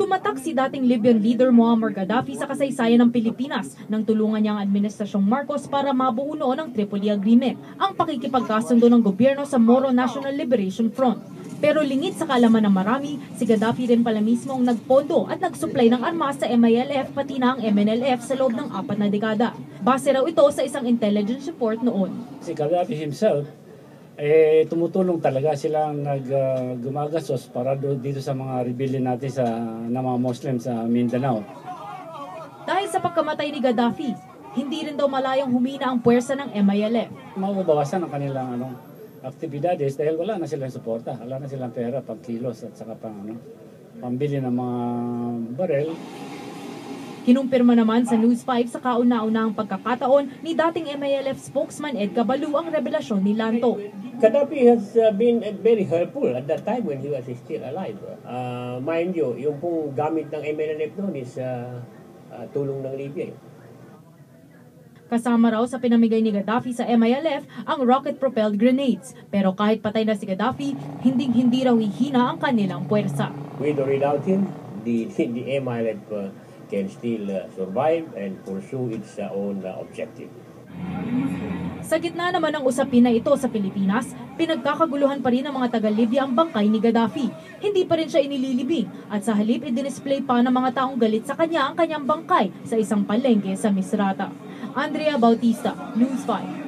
Tumatak si dating Libyan leader Muammar Gaddafi sa kasaysayan ng Pilipinas nang tulungan niya ang Administrasyong Marcos para mabuo noon ang Tripoli Agreement, ang pakikipagkasundo ng gobyerno sa Moro National Liberation Front. Pero lingid sa kaalaman ng marami, si Gaddafi rin pala mismo ang nagpondo at nagsupply ng armas sa MILF pati na ang MNLF sa loob ng 4 na dekada. Base raw ito sa isang intelligence report noon. Si Gaddafi himself, tumutulong talaga silang gumagastos para dito sa mga rebellion natin na mga Muslim sa Mindanao. Dahil sa pagkamatay ni Gaddafi, hindi rin daw malayang humina ang puwersa ng MILF. Mababawasan ang kanilang aktibidades dahil wala na silang suporta, wala na silang pera, pang kilos at saka pambili ng mga barel. Kinumpirma naman sa News 5 sa kauna-unahang pagkakataon ni dating MILF spokesman Ed Cabalu ang revelasyon ni Lanto. Gaddafi has been very helpful at that time when he was still alive. Mind you, yung pong gamit ng MNLF noon is tulong ng Libya. Kasama raw sa pinamigay ni Gaddafi sa MILF ang rocket-propelled grenades. Pero kahit patay na si Gaddafi, hindi raw hihina ang kanilang puwersa. With or without him, the MILF can still survive and pursue its own objective. Sa gitna naman ng usapin na ito sa Pilipinas, pinagkakaguluhan pa rin ng mga taga-Libya ang bangkay ni Gaddafi. Hindi pa rin siya inililibing at sa halip i-display pa ng mga taong galit sa kanya ang kanyang bangkay sa isang palengke sa Misrata. Andrea Bautista, News 5.